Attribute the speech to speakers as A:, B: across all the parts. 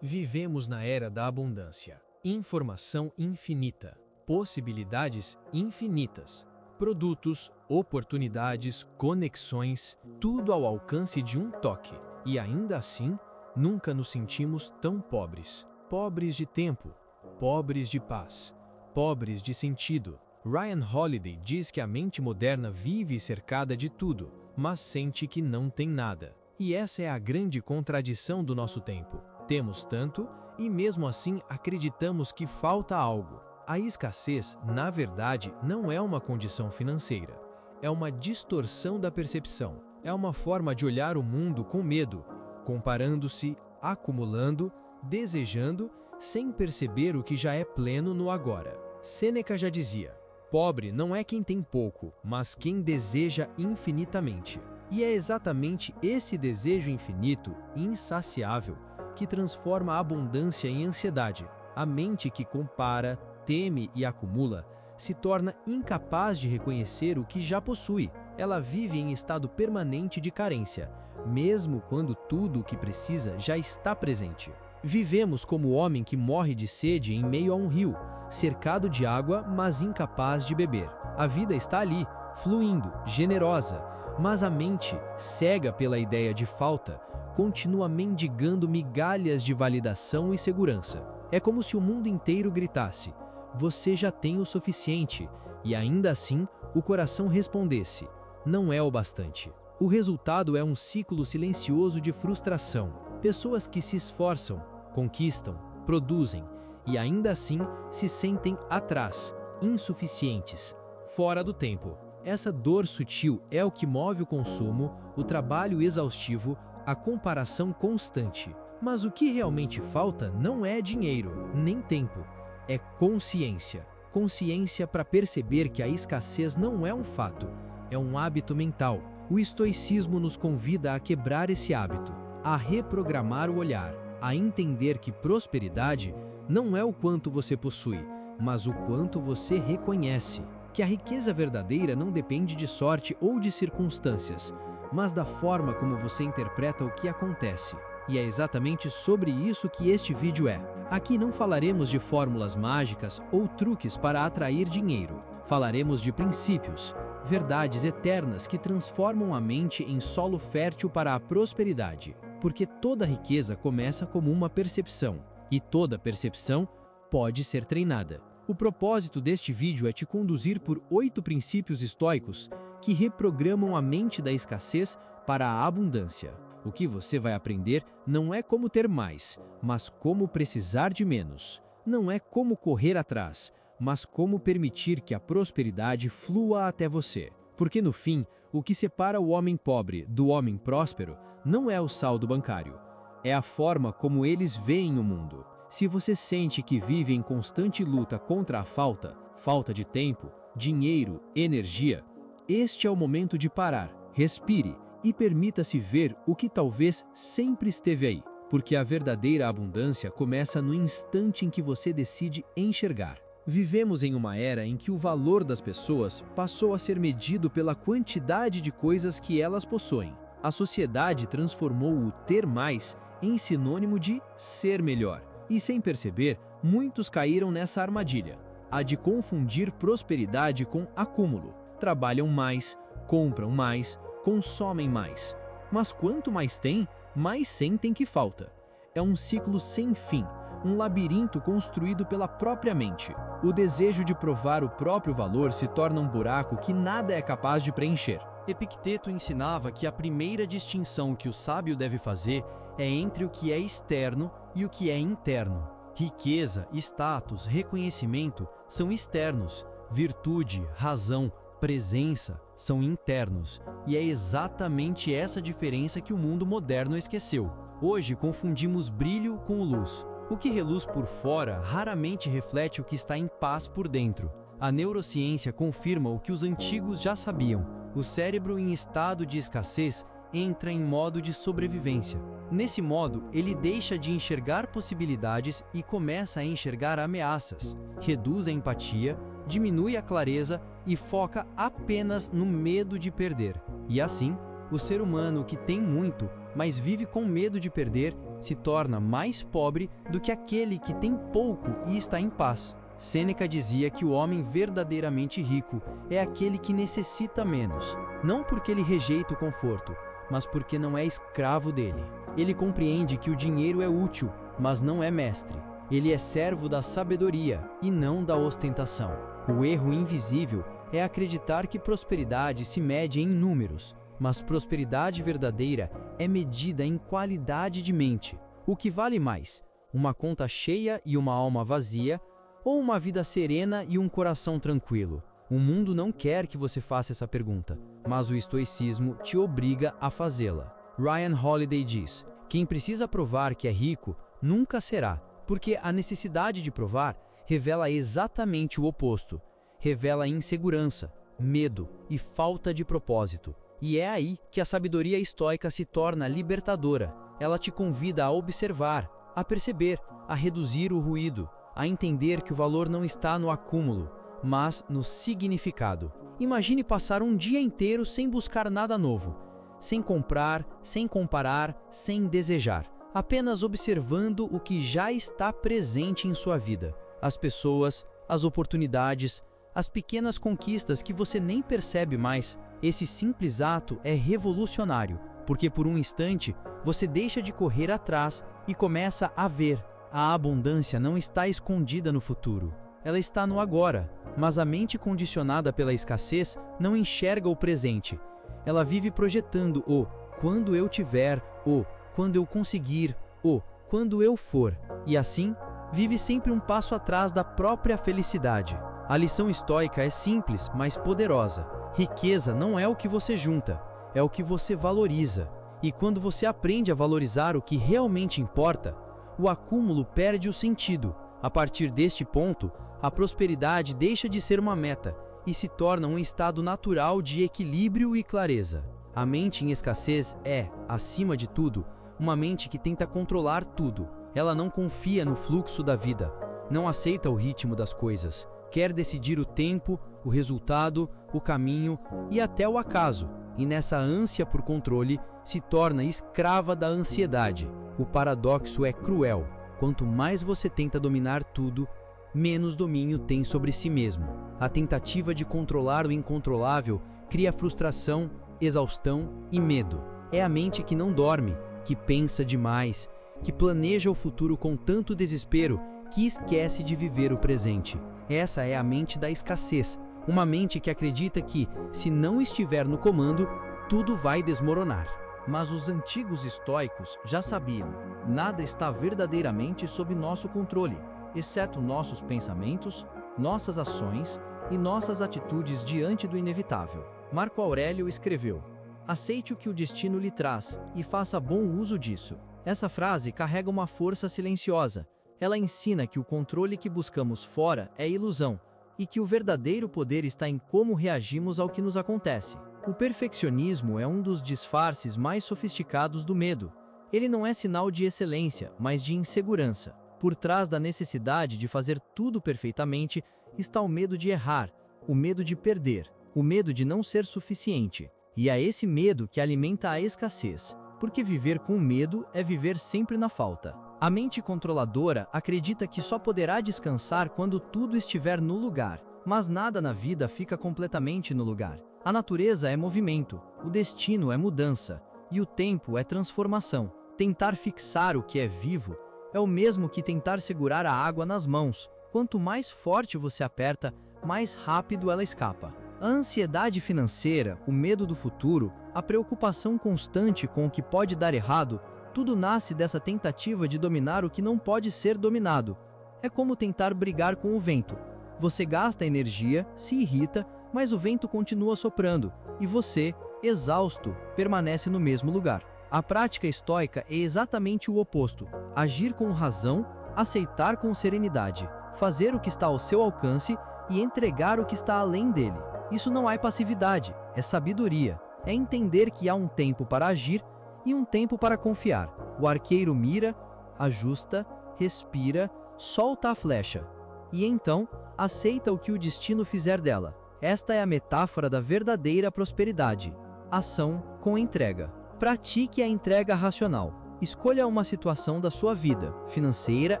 A: Vivemos na era da abundância. Informação infinita, possibilidades infinitas, produtos, oportunidades, conexões, tudo ao alcance de um toque. E ainda assim, nunca nos sentimos tão pobres. Pobres de tempo, pobres de paz, pobres de sentido. Ryan Holiday diz que a mente moderna vive cercada de tudo, mas sente que não tem nada. E essa é a grande contradição do nosso tempo. Temos tanto e mesmo assim acreditamos que falta algo. A escassez, na verdade, não é uma condição financeira. É uma distorção da percepção. É uma forma de olhar o mundo com medo, comparando-se, acumulando, desejando, sem perceber o que já é pleno no agora. Sêneca já dizia: pobre não é quem tem pouco, mas quem deseja infinitamente. E é exatamente esse desejo infinito, insaciável, que transforma a abundância em ansiedade. A mente que compara, teme e acumula se torna incapaz de reconhecer o que já possui. Ela vive em estado permanente de carência, mesmo quando tudo o que precisa já está presente. Vivemos como o homem que morre de sede em meio a um rio, cercado de água, mas incapaz de beber. A vida está ali, fluindo, generosa, mas a mente, cega pela ideia de falta, continua mendigando migalhas de validação e segurança. É como se o mundo inteiro gritasse: você já tem o suficiente, e ainda assim o coração respondesse: não é o bastante. O resultado é um ciclo silencioso de frustração. Pessoas que se esforçam, conquistam, produzem, e ainda assim se sentem atrás, insuficientes, fora do tempo. Essa dor sutil é o que move o consumo, o trabalho exaustivo, a comparação constante. Mas o que realmente falta não é dinheiro, nem tempo. É consciência. Consciência para perceber que a escassez não é um fato, é um hábito mental. O estoicismo nos convida a quebrar esse hábito, a reprogramar o olhar, a entender que prosperidade não é o quanto você possui, mas o quanto você reconhece. Que a riqueza verdadeira não depende de sorte ou de circunstâncias, mas da forma como você interpreta o que acontece. E é exatamente sobre isso que este vídeo é. Aqui não falaremos de fórmulas mágicas ou truques para atrair dinheiro. Falaremos de princípios, verdades eternas que transformam a mente em solo fértil para a prosperidade. Porque toda riqueza começa como uma percepção, e toda percepção pode ser treinada. O propósito deste vídeo é te conduzir por 8 princípios estoicos que reprogramam a mente da escassez para a abundância. O que você vai aprender não é como ter mais, mas como precisar de menos. Não é como correr atrás, mas como permitir que a prosperidade flua até você. Porque no fim, o que separa o homem pobre do homem próspero não é o saldo bancário, é a forma como eles veem o mundo. Se você sente que vive em constante luta contra a falta de tempo, dinheiro, energia, este é o momento de parar, respire e permita-se ver o que talvez sempre esteve aí. Porque a verdadeira abundância começa no instante em que você decide enxergar. Vivemos em uma era em que o valor das pessoas passou a ser medido pela quantidade de coisas que elas possuem. A sociedade transformou o ter mais em sinônimo de ser melhor. E sem perceber, muitos caíram nessa armadilha, a de confundir prosperidade com acúmulo. Trabalham mais, compram mais, consomem mais. Mas quanto mais tem, mais sentem que falta. É um ciclo sem fim, um labirinto construído pela própria mente. O desejo de provar o próprio valor se torna um buraco que nada é capaz de preencher. Epicteto ensinava que a primeira distinção que o sábio deve fazer é entre o que é externo e o que é interno. Riqueza, status, reconhecimento são externos. Virtude, razão, presença são internos. E é exatamente essa diferença que o mundo moderno esqueceu. Hoje confundimos brilho com luz. O que reluz por fora raramente reflete o que está em paz por dentro. A neurociência confirma o que os antigos já sabiam. O cérebro em estado de escassez entra em modo de sobrevivência. Nesse modo, ele deixa de enxergar possibilidades e começa a enxergar ameaças. Reduz a empatia, diminui a clareza e foca apenas no medo de perder. E assim, o ser humano que tem muito
B: mas vive com medo de perder, se torna mais pobre do que aquele que tem pouco e está em paz. Sêneca dizia que o homem verdadeiramente rico é aquele que necessita menos, não porque ele rejeita o conforto, mas porque não é escravo dele. Ele compreende que o dinheiro é útil, mas não é mestre. Ele é servo da sabedoria e não da ostentação. O erro invisível é acreditar que prosperidade se mede em números, mas prosperidade verdadeira é medida em qualidade de mente. O que vale mais? Uma conta cheia e uma alma vazia, ou uma vida serena e um coração tranquilo? O mundo não quer que você faça essa pergunta, mas o estoicismo te obriga a fazê-la. Ryan Holiday diz: quem precisa provar que é rico nunca será, porque a necessidade de provar revela exatamente o oposto. Revela insegurança, medo e falta de propósito. E é aí que a sabedoria estoica se torna libertadora. Ela te convida a observar, a perceber, a reduzir o ruído, a entender que o valor não está no acúmulo, mas no significado. Imagine passar um dia inteiro sem buscar nada novo, sem comprar, sem comparar, sem desejar, apenas observando o que já está presente em sua vida. As pessoas, as oportunidades, as pequenas conquistas que você nem percebe mais. Esse simples ato é revolucionário, porque por um instante você deixa de correr atrás e começa a ver. A abundância não está escondida no futuro, ela está no agora, mas a mente condicionada pela escassez não enxerga o presente. Ela vive projetando o quando eu tiver, o quando eu conseguir, o quando eu for, e assim vive sempre um passo atrás da própria felicidade. A lição estoica é simples, mas poderosa. Riqueza não é o que você junta, é o que você valoriza. E quando você aprende a valorizar o que realmente importa, o acúmulo perde o sentido. A partir deste ponto, a prosperidade deixa de ser uma meta e se torna um estado natural de equilíbrio e clareza. A mente em escassez é, acima de tudo, uma mente que tenta controlar tudo. Ela não confia no fluxo da vida, não aceita o ritmo das coisas, quer decidir o tempo, o resultado, o caminho e até o acaso. E nessa ânsia por controle, se torna escrava da ansiedade. O paradoxo é cruel. Quanto mais você tenta dominar tudo, menos domínio tem sobre si mesmo. A tentativa de controlar o incontrolável cria frustração, exaustão e medo. É a mente que não dorme, que pensa demais, que planeja o futuro com tanto desespero que esquece de viver o presente. Essa é a mente da escassez, uma mente que acredita que, se não estiver no comando, tudo vai desmoronar. Mas os antigos estoicos já sabiam, nada está verdadeiramente sob nosso controle, exceto nossos pensamentos, nossas ações e nossas atitudes diante do inevitável. Marco Aurélio escreveu: aceite o que o destino lhe traz e faça bom uso disso. Essa frase carrega uma força silenciosa. Ela ensina que o controle que buscamos fora é ilusão e que o verdadeiro poder está em como reagimos ao que nos acontece. O perfeccionismo é um dos disfarces mais sofisticados do medo. Ele não é sinal de excelência, mas de insegurança. Por trás da necessidade de fazer tudo perfeitamente está o medo de errar, o medo de perder, o medo de não ser suficiente. E é esse medo que alimenta a escassez, porque viver com medo é viver sempre na falta. A mente controladora acredita que só poderá descansar quando tudo estiver no lugar, mas nada na vida fica completamente no lugar. A natureza é movimento, o destino é mudança, e o tempo é transformação. Tentar fixar o que é vivo é o mesmo que tentar segurar a água nas mãos. Quanto mais forte você aperta, mais rápido ela escapa. A ansiedade financeira, o medo do futuro, a preocupação constante com o que pode dar errado, tudo nasce dessa tentativa de dominar o que não pode ser dominado. É como tentar brigar com o vento. Você gasta energia, se irrita, mas o vento continua soprando, e você, exausto, permanece no mesmo lugar. A prática estoica é exatamente o oposto: agir com razão, aceitar com serenidade, fazer o que está ao seu alcance e entregar o que está além dele. Isso não é passividade, é sabedoria. É entender que há um tempo para agir e um tempo para confiar. O arqueiro mira, ajusta, respira, solta a flecha. E então, aceita o que o destino fizer dela. Esta é a metáfora da verdadeira prosperidade. Ação com entrega. Pratique a entrega racional. Escolha uma situação da sua vida, financeira,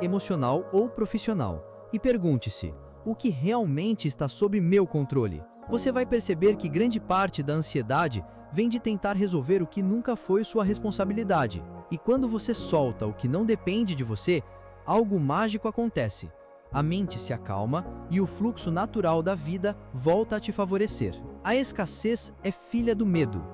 B: emocional ou profissional, e pergunte-se: o que realmente está sob meu controle? Você vai perceber que grande parte da ansiedade vem de tentar resolver o que nunca foi sua responsabilidade. E quando você solta o que não depende de você, algo mágico acontece. A mente se acalma e o fluxo natural da vida volta a te favorecer. A escassez é filha do medo.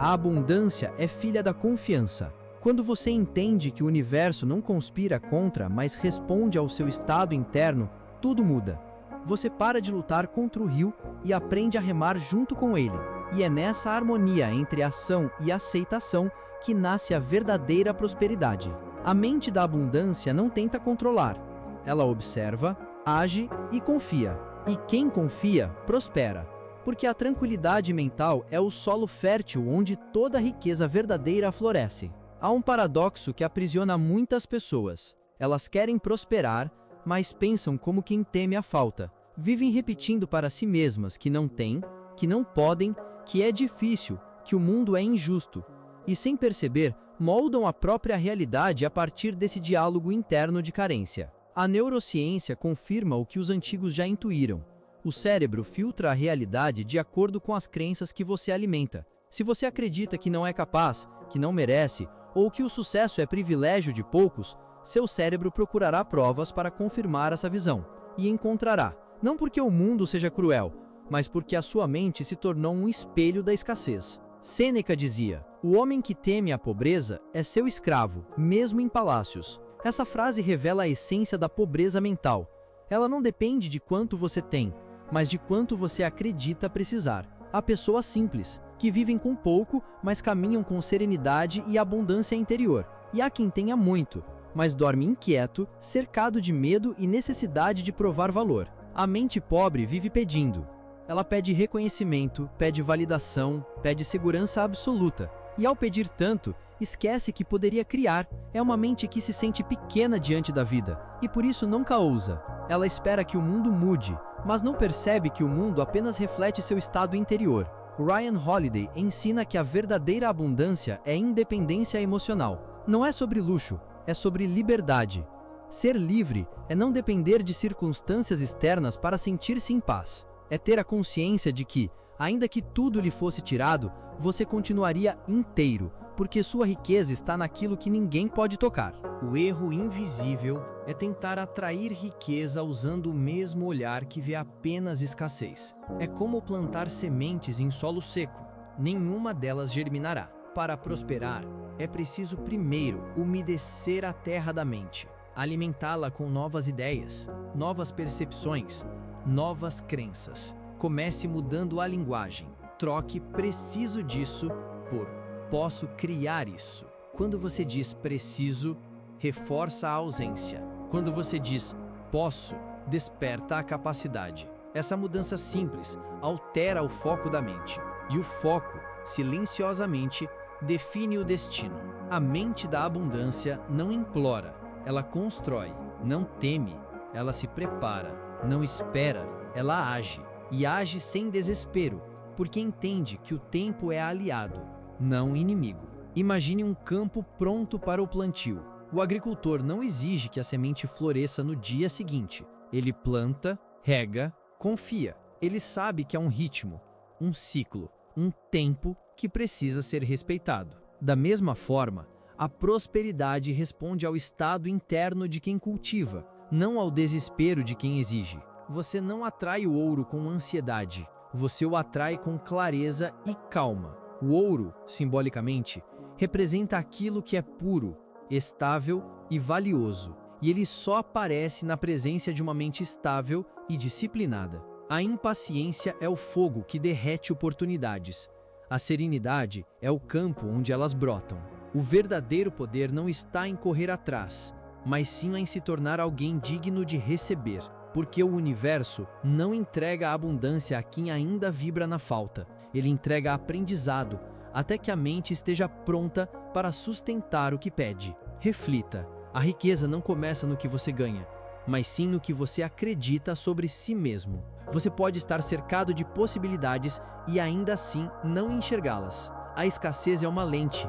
B: A abundância é filha da confiança. Quando você entende que o universo não conspira contra, mas responde ao seu estado interno, tudo muda. Você para de lutar contra o rio e aprende a remar junto com ele. E é nessa harmonia entre ação e aceitação que nasce a verdadeira prosperidade. A mente da abundância não tenta controlar. Ela observa, age e confia. E quem confia, prospera. Porque a tranquilidade mental é o solo fértil onde toda a riqueza verdadeira floresce. Há um paradoxo que aprisiona muitas pessoas. Elas querem prosperar, mas pensam como quem teme a falta. Vivem repetindo para si mesmas que não têm, que não podem, que é difícil, que o mundo é injusto. E sem perceber, moldam a própria realidade a partir desse diálogo interno de carência. A neurociência confirma o que os antigos já intuíram. O cérebro filtra a realidade de acordo com as crenças que você alimenta. Se você acredita que não é capaz, que não merece, ou que o sucesso é privilégio de poucos, seu cérebro procurará provas para confirmar essa visão. E encontrará, não porque o mundo seja cruel, mas porque a sua mente se tornou um espelho da escassez. Sêneca dizia: o homem que teme a pobreza é seu escravo, mesmo em palácios. Essa frase revela a essência da pobreza mental. Ela não depende de quanto você tem, mas de quanto você acredita precisar. Há pessoas simples, que vivem com pouco, mas caminham com serenidade e abundância interior. E há quem tenha muito, mas dorme inquieto, cercado de medo e necessidade de provar valor. A mente pobre vive pedindo. Ela pede reconhecimento, pede validação, pede segurança absoluta. E ao pedir tanto, esquece que poderia criar. É uma mente que se sente pequena diante da vida, e por isso nunca ousa. Ela espera que o mundo mude, mas não percebe que o mundo apenas reflete seu estado interior. Ryan Holiday ensina que a verdadeira abundância é independência emocional. Não é sobre luxo, é sobre liberdade. Ser livre é não depender de circunstâncias externas para sentir-se em paz. É ter a consciência de que, ainda que tudo lhe fosse tirado, você continuaria inteiro, porque sua riqueza está naquilo que ninguém pode tocar.
A: O erro invisível é tentar atrair riqueza usando o mesmo olhar que vê apenas escassez. É como plantar sementes em solo seco. Nenhuma delas germinará. Para prosperar, é preciso primeiro umedecer a terra da mente, alimentá-la com novas ideias, novas percepções, novas crenças. Comece mudando a linguagem. Troque "preciso disso" por "posso criar isso". Quando você diz "preciso", reforça a ausência. Quando você diz "posso", desperta a capacidade. Essa mudança simples altera o foco da mente. E o foco, silenciosamente, define o destino. A mente da abundância não implora, ela constrói. Não teme, ela se prepara. Não espera, ela age. E age sem desespero, porque entende que o tempo é aliado, não inimigo. Imagine um campo pronto para o plantio. O agricultor não exige que a semente floresça no dia seguinte. Ele planta, rega, confia. Ele sabe que há um ritmo, um ciclo, um tempo que precisa ser respeitado. Da mesma forma, a prosperidade responde ao estado interno de quem cultiva, não ao desespero de quem exige. Você não atrai o ouro com ansiedade, você o atrai com clareza e calma. O ouro, simbolicamente, representa aquilo que é puro, estável e valioso, e ele só aparece na presença de uma mente estável e disciplinada. A impaciência é o fogo que derrete oportunidades. A serenidade é o campo onde elas brotam. O verdadeiro poder não está em correr atrás, mas sim em se tornar alguém digno de receber. Porque o universo não entrega a abundância a quem ainda vibra na falta. Ele entrega aprendizado, até que a mente esteja pronta para sustentar o que pede. Reflita, a riqueza não começa no que você ganha, mas sim no que você acredita sobre si mesmo. Você pode estar cercado de possibilidades e ainda assim não enxergá-las. A escassez é uma lente,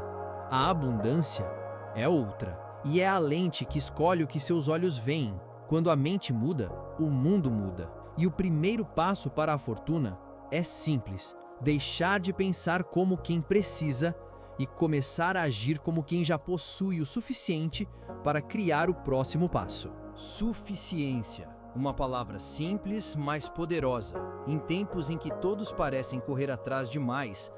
B: A abundância é outra, e é a lente que escolhe o que seus olhos veem. Quando a mente muda, o mundo muda. E o primeiro passo para a fortuna é simples: deixar de pensar como quem precisa e começar a agir como quem já possui o suficiente para criar o próximo passo. Suficiência. Uma palavra simples, mas poderosa. Em tempos em que todos parecem correr atrás de mais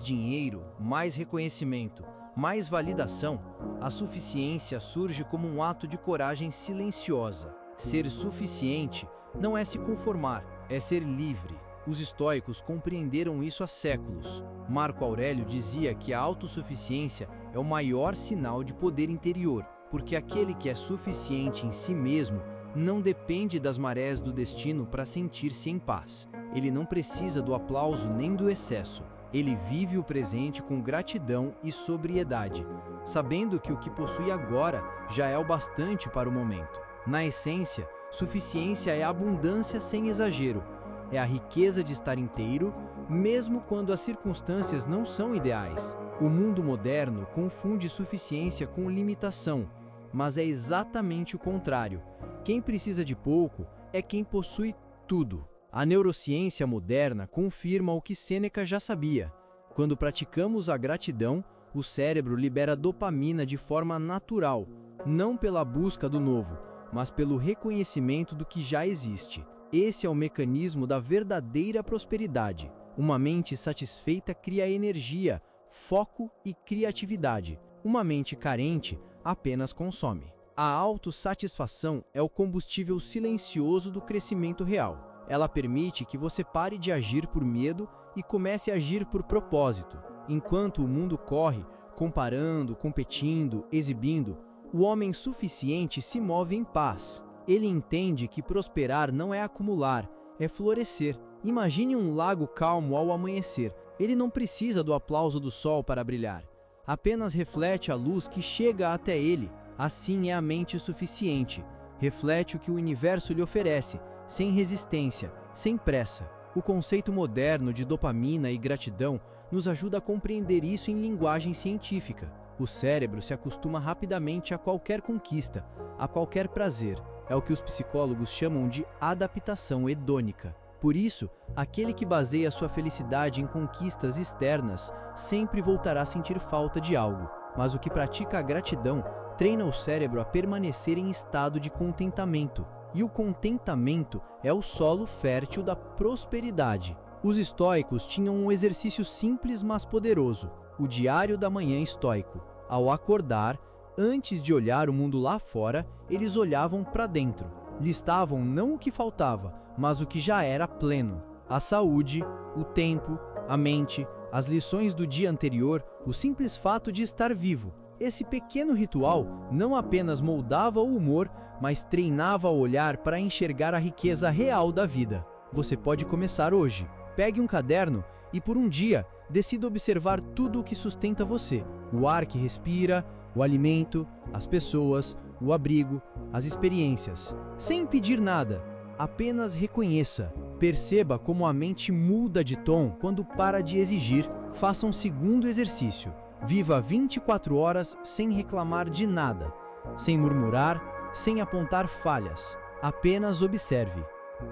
B: dinheiro, mais reconhecimento, mais validação, a suficiência surge como um ato de coragem silenciosa. Ser suficiente não é se conformar, é ser livre. Os estoicos compreenderam isso há séculos. Marco Aurélio dizia que a autossuficiência é o maior sinal de poder interior, porque aquele que é suficiente em si mesmo não depende das marés do destino para sentir-se em paz. Ele não precisa do aplauso nem do excesso. Ele vive o presente com gratidão e sobriedade, sabendo que o que possui agora já é o bastante para o momento. Na essência, suficiência é abundância sem exagero. É a riqueza de estar inteiro, mesmo quando as circunstâncias não são ideais. O mundo moderno confunde suficiência com limitação, mas é exatamente o contrário. Quem precisa de pouco é quem possui tudo. A neurociência moderna confirma o que Sêneca já sabia. Quando praticamos a gratidão, o cérebro libera dopamina de forma natural, não pela busca do novo, mas pelo reconhecimento do que já existe. Esse é o mecanismo da verdadeira prosperidade. Uma mente satisfeita cria energia, foco e criatividade. Uma mente carente apenas consome. A autossatisfação é o combustível silencioso do crescimento real. Ela permite que você pare de agir por medo e comece a agir por propósito. Enquanto o mundo corre, comparando, competindo, exibindo, o homem suficiente se move em paz. Ele entende que prosperar não é acumular, é florescer. Imagine um lago calmo ao amanhecer. Ele não precisa do aplauso do sol para brilhar. Apenas reflete a luz que chega até ele. Assim é a mente suficiente. Reflete o que o universo lhe oferece, sem resistência, sem pressa. O conceito moderno de dopamina e gratidão nos ajuda a compreender isso em linguagem científica. O cérebro se acostuma rapidamente a qualquer conquista, a qualquer prazer. É o que os psicólogos chamam de adaptação hedônica. Por isso, aquele que baseia sua felicidade em conquistas externas sempre voltará a sentir falta de algo. Mas o que pratica a gratidão treina o cérebro a permanecer em estado de contentamento. E o contentamento é o solo fértil da prosperidade. Os estoicos tinham um exercício simples mas poderoso, o diário da manhã estoico. Ao acordar, antes de olhar o mundo lá fora, eles olhavam para dentro. Listavam não o que faltava, mas o que já era pleno. A saúde, o tempo, a mente, as lições do dia anterior, o simples fato de estar vivo. Esse pequeno ritual não apenas moldava o humor, mas treinava o olhar para enxergar a riqueza real da vida. Você pode começar hoje. Pegue um caderno e por um dia decida observar tudo o que sustenta você. O ar que respira, o alimento, as pessoas, o abrigo, as experiências. Sem pedir nada, apenas reconheça. Perceba como a mente muda de tom quando para de exigir. Faça um segundo exercício. Viva 24 horas sem reclamar de nada, sem murmurar, sem apontar falhas. Apenas observe.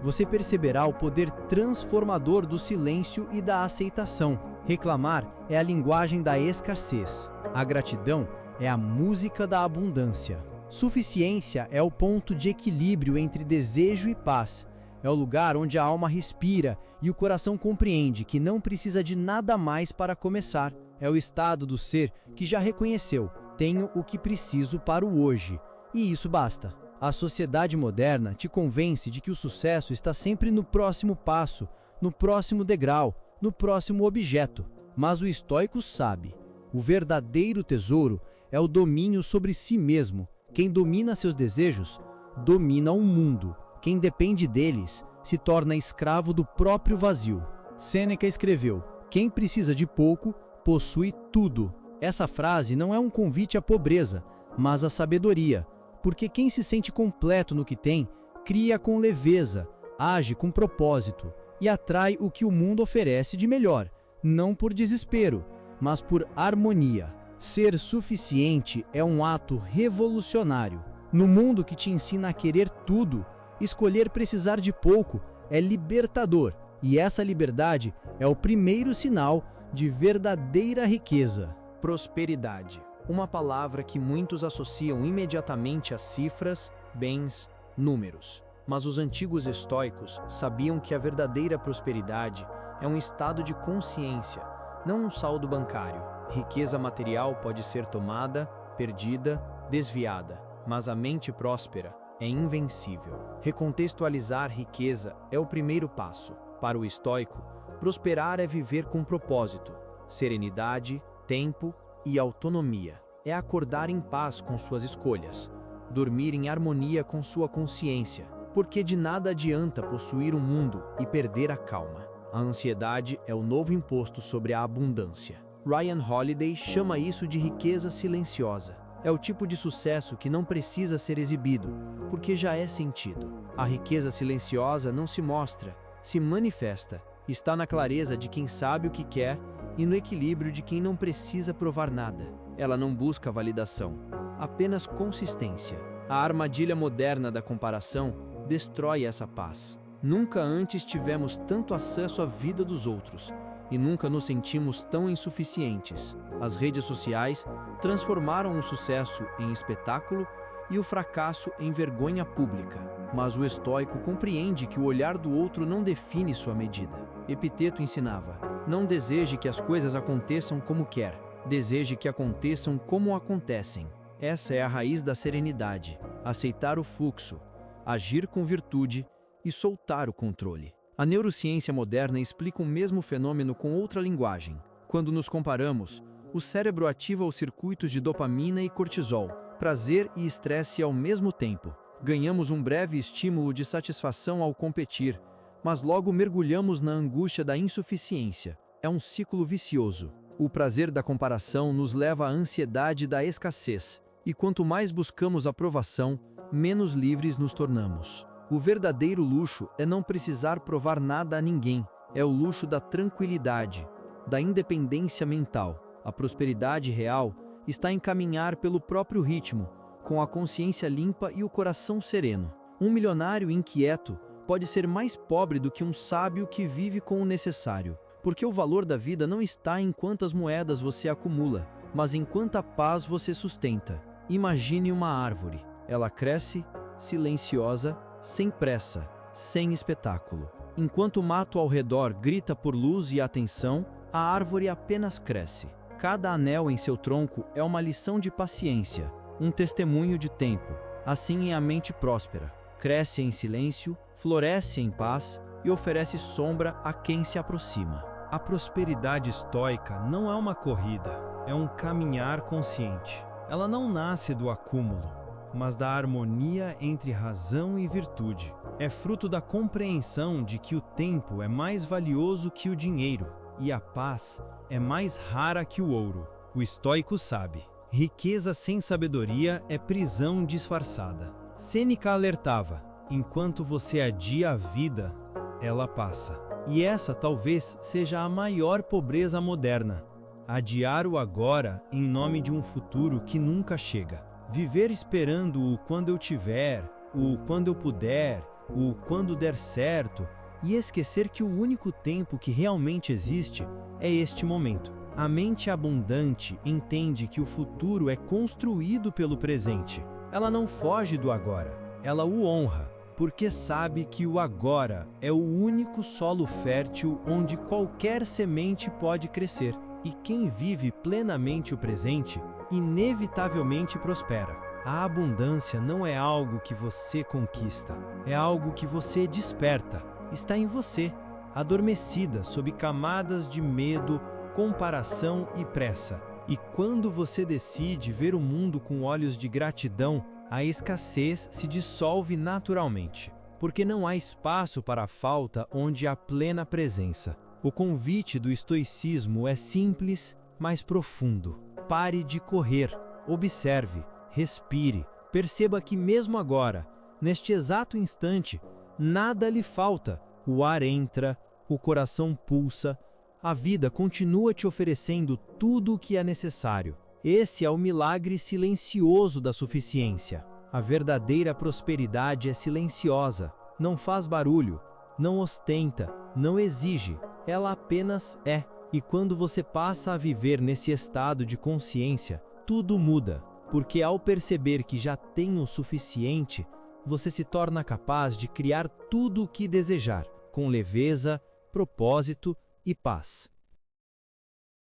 B: Você perceberá o poder transformador do silêncio e da aceitação. Reclamar é a linguagem da escassez. A gratidão é a música da abundância. Suficiência é o ponto de equilíbrio entre desejo e paz. É o lugar onde a alma respira e o coração compreende que não precisa de nada mais para começar. É o estado do ser que já reconheceu: tenho o que preciso para o hoje. E isso basta. A sociedade moderna te convence de que o sucesso está sempre no próximo passo, no próximo degrau, no próximo objeto. Mas o estoico sabe: o verdadeiro tesouro é o domínio sobre si mesmo. Quem domina seus desejos, domina o mundo. Quem depende deles, se torna escravo do próprio vazio. Sêneca escreveu: quem precisa de pouco, possui tudo. Essa frase não é um convite à pobreza, mas à sabedoria, porque quem se sente completo no que tem, cria com leveza, age com propósito e atrai o que o mundo oferece de melhor, não por desespero, mas por harmonia. Ser suficiente é um ato revolucionário. No mundo que te ensina a querer tudo, escolher precisar de pouco é libertador, e essa liberdade é o primeiro sinal de verdadeira riqueza. Prosperidade. Uma palavra que muitos associam imediatamente a cifras, bens, números. Mas os antigos estoicos sabiam que a verdadeira prosperidade é um estado de consciência, não um saldo bancário. Riqueza material pode ser tomada, perdida, desviada, mas a mente próspera é invencível. Recontextualizar riqueza é o primeiro passo. Para o estoico, prosperar é viver com propósito, serenidade, tempo e autonomia. É acordar em paz com suas escolhas, dormir em harmonia com sua consciência, porque de nada adianta possuir um mundo e perder a calma. A ansiedade é o novo imposto sobre a abundância. Ryan Holiday chama isso de riqueza silenciosa. É o tipo de sucesso que não precisa ser exibido, porque já é sentido. A riqueza silenciosa não se mostra, se manifesta. Está na clareza de quem sabe o que quer e no equilíbrio de quem não precisa provar nada. Ela não busca validação, apenas consistência. A armadilha moderna da comparação destrói essa paz. Nunca antes tivemos tanto acesso à vida dos outros e nunca nos sentimos tão insuficientes. As redes sociais transformaram o sucesso em espetáculo e o fracasso em vergonha pública. Mas o estoico compreende que o olhar do outro não define sua medida. Epiteto ensinava: não deseje que as coisas aconteçam como quer, deseje que aconteçam como acontecem. Essa é a raiz da serenidade, aceitar o fluxo, agir com virtude e soltar o controle. A neurociência moderna explica o mesmo fenômeno com outra linguagem. Quando nos comparamos, o cérebro ativa os circuitos de dopamina e cortisol, prazer e estresse ao mesmo tempo. Ganhamos um breve estímulo de satisfação ao competir, mas logo mergulhamos na angústia da insuficiência. É um ciclo vicioso. O prazer da comparação nos leva à ansiedade da escassez, e quanto mais buscamos aprovação, menos livres nos tornamos. O verdadeiro luxo é não precisar provar nada a ninguém. É o luxo da tranquilidade, da independência mental. A prosperidade real está em caminhar pelo próprio ritmo, com a consciência limpa e o coração sereno. Um milionário inquieto pode ser mais pobre do que um sábio que vive com o necessário, porque o valor da vida não está em quantas moedas você acumula, mas em quanta paz você sustenta. Imagine uma árvore. Ela cresce, silenciosa, sem pressa, sem espetáculo. Enquanto o mato ao redor grita por luz e atenção, a árvore apenas cresce. Cada anel em seu tronco é uma lição de paciência, um testemunho de tempo. Assim é a mente próspera. Cresce em silêncio, floresce em paz e oferece sombra a quem se aproxima.
A: A prosperidade estoica não é uma corrida, é um caminhar consciente. Ela não nasce do acúmulo, mas da harmonia entre razão e virtude. É fruto da compreensão de que o tempo é mais valioso que o dinheiro e a paz é mais rara que o ouro. O estoico sabe: riqueza sem sabedoria é prisão disfarçada. Sêneca alertava: enquanto você adia a vida, ela passa. E essa talvez seja a maior pobreza moderna: adiar o agora em nome de um futuro que nunca chega. Viver esperando o quando eu tiver, o quando eu puder, o quando der certo, e esquecer que o único tempo que realmente existe é este momento. A mente abundante entende que o futuro é construído pelo presente. Ela não foge do agora, ela o honra, porque sabe que o agora é o único solo fértil onde qualquer semente pode crescer. E quem vive plenamente o presente, inevitavelmente prospera. A abundância não é algo que você conquista, é algo que você desperta. Está em você, adormecida sob camadas de medo, comparação e pressa. E quando você decide ver o mundo com olhos de gratidão, a escassez se dissolve naturalmente, porque não há espaço para a falta onde há plena presença. O convite do estoicismo é simples, mas profundo. Pare de correr, observe, respire, perceba que mesmo agora, neste exato instante, nada lhe falta. O ar entra, o coração pulsa, a vida continua te oferecendo tudo o que é necessário.
B: Esse é o milagre silencioso da suficiência. A verdadeira prosperidade é silenciosa, não faz barulho, não ostenta, não exige, ela apenas é. E quando você passa a viver nesse estado de consciência, tudo muda, porque ao perceber que já tem o suficiente, você se torna capaz de criar tudo o que desejar, com leveza, propósito e paz.